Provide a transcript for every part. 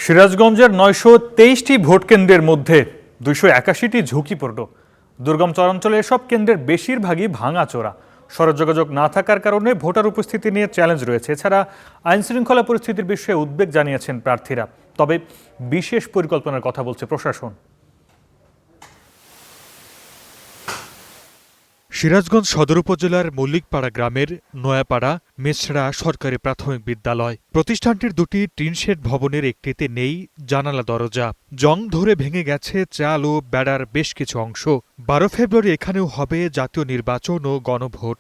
সিরাজগঞ্জের ৯২৩টি ভোট কেন্দ্রের মধ্যে ২৮১টি ঝুঁকিপূর্ণ। দুর্গম চরাঞ্চলে এসব কেন্দ্রের বেশিরভাগই ভাঙাচোরা। সড়ক যোগাযোগ না থাকার কারণে ভোটার উপস্থিতি নিয়ে চ্যালেঞ্জ রয়েছে। এছাড়া আইন শৃঙ্খলা পরিস্থিতির বিষয়ে উদ্বেগ জানিয়েছেন প্রার্থীরা। তবে বিশেষ পরিকল্পনার কথা বলছে প্রশাসন। সিরাজগঞ্জ সদর উপজেলার মল্লিকপাড়া গ্রামের নয়াপাড়া মেছড়া সরকারি প্রাথমিক বিদ্যালয় প্রতিষ্ঠানটির দুটি টিনশেড ভবনের একটিতে নেই জানালা দরজা। জং ধরে ভেঙে গেছে চাল ও বেড়ার বেশ কিছু অংশ। ১২ ফেব্রুয়ারি এখানেও হবে জাতীয় নির্বাচন ও গণভোট।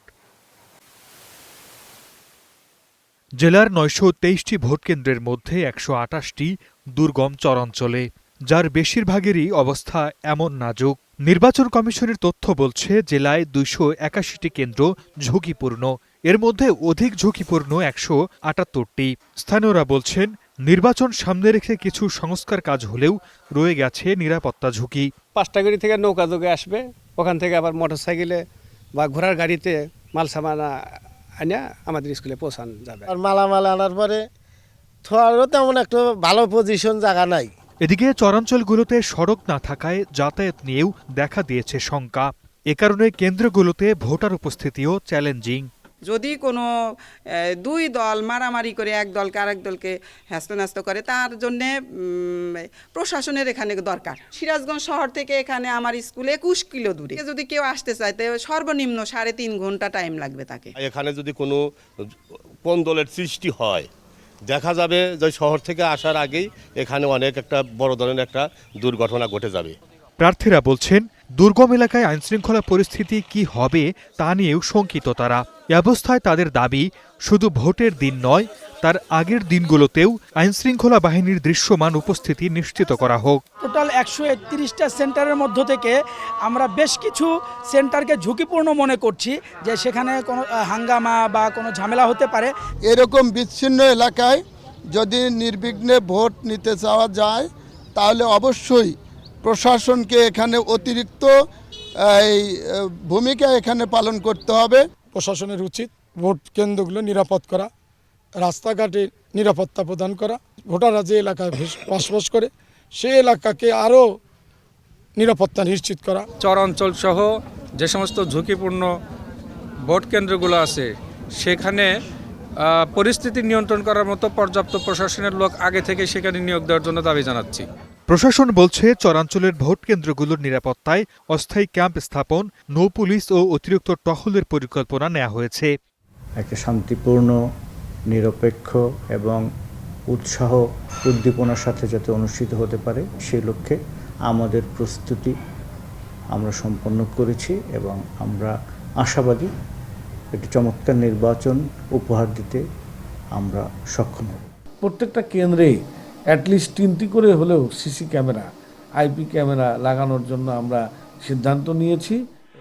জেলার ৯২৩টি ভোট কেন্দ্রের মধ্যে ১২৮টি দুর্গম চরাঞ্চলে, যার বেশিরভাগেরই অবস্থা এমন নাজুক। নির্বাচন কমিশনের তথ্য বলছে জেলায় ২৮১টি কেন্দ্র ঝুঁকিপূর্ণ। এর মধ্যে অধিক ঝুঁকিপূর্ণ ১৭৮টি। স্থানীয়রা বলছেন, নির্বাচন সামনে রেখে কিছু সংস্কার কাজ হলেও রয়ে গেছে নিরাপত্তা ঝুঁকি। পাঁচটাগাড়ি থেকে নৌকা যোগে আসবে, ওখান থেকে আবার মোটরসাইকেলে বা ঘোড়ার গাড়িতে মাল সামান আনা আমাদের স্কুলে পৌঁছানো যাবে। আর মালামাল আনার পরে থোয়ারও তেমন একটা ভালো পজিশন জায়গা নাই। এদিকে চরাঞ্চলগুলোতে সড়ক না থাকায় যাতায়াত নিয়েও দেখা দিয়েছে শঙ্কা। এ কারণে কেন্দ্রগুলোতে ভোটার উপস্থিতিও চ্যালেঞ্জিং। যদি কোনো দুই দল মারামারি করে এক দলকে আরেক দলকে হ্যাস্ত করে, তার জন্যে প্রশাসনের এখানে দরকার। সিরাজগঞ্জ শহর থেকে এখানে আমার স্কুল ২১ কিলো দূরে। যদি কেউ আসতে চায় তাহলে সর্বনিম্ন ৩.৫ ঘন্টা টাইম লাগবে তাকে। এখানে যদি কোনো কোন্দলের সৃষ্টি হয়, দেখা যাবে যে শহর থেকে আসার আগেই এখানে অনেক একটা বড় ধরনের একটা দুর্ঘটনা ঘটে যাবে। প্রার্থীরা বলছেন, দুর্গম এলাকায় আইনশৃঙ্খলা পরিস্থিতি কি হবে তা নিয়েও শঙ্কিত তারা। এ অবস্থায় তাদের দাবি, শুধু ভোটের দিন নয়, তার আগের দিনগুলোতেও আইনশৃঙ্খলা বাহিনীর দৃশ্যমান উপস্থিতি নিশ্চিত করা হোক। টোটাল ১৩১টা সেন্টারের মধ্য থেকে আমরা বেশ কিছু সেন্টারকে ঝুঁকিপূর্ণ মনে করছি, যে সেখানে কোনো হাঙ্গামা বা কোনো ঝামেলা হতে পারে। এরকম বিচ্ছিন্ন এলাকায় যদি নির্বিঘ্নে ভোট নিতে চাওয়া যায়, তাহলে অবশ্যই প্রশাসনকে এখানে অতিরিক্ত ভূমিকা এখানে পালন করতে হবে। প্রশাসনের উচিত ভোট কেন্দ্রগুলো নিরাপদ করা, রাস্তাঘাটে নিরাপত্তা প্রদান করা, ভোটাররা যে এলাকায় বসবাস করে সেই এলাকাকে আরও নিরাপত্তা নিশ্চিত করা। চরাঞ্চল সহ যে সমস্ত ঝুঁকিপূর্ণ ভোট কেন্দ্রগুলো আছে সেখানে পরিস্থিতি নিয়ন্ত্রণ করার মতো পর্যাপ্ত প্রশাসনের লোক আগে থেকে সেখানে নিয়োগ দেওয়ার জন্য দাবি জানাচ্ছি। প্রশাসন বলছে, চরাঞ্চলের ভোট কেন্দ্রগুলোর নিরাপত্তায় অস্থায়ী ক্যাম্প স্থাপন, নৌ পুলিশ ও অতিরিক্ত টহলের পরিকল্পনা নেওয়া হয়েছে। একটা শান্তিপূর্ণ, নিরপেক্ষ এবং উৎসাহ উদ্দীপনার সাথে যাতে অনুষ্ঠিত হতে পারে সেই লক্ষ্যে আমাদের প্রস্তুতি আমরা সম্পন্ন করেছি এবং আমরা আশাবাদী একটি চমৎকার নির্বাচন উপহার দিতে আমরা সক্ষম হব। প্রত্যেকটা কেন্দ্রেই অ্যাটলিস্ট 3টি করে হলেও সিসি ক্যামেরা, আইপি ক্যামেরা লাগানোর জন্য আমরা সিদ্ধান্ত নিয়েছি।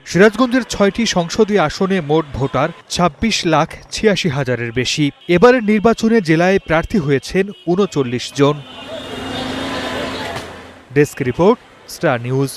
সিরাজগঞ্জের 6টি সংসদীয় আসনে মোট ভোটার ২৬,৮৬,০০০-এর বেশি। এবারের নির্বাচনে জেলায় প্রার্থী হয়েছেন ৩৯ জন। Desk report, star news.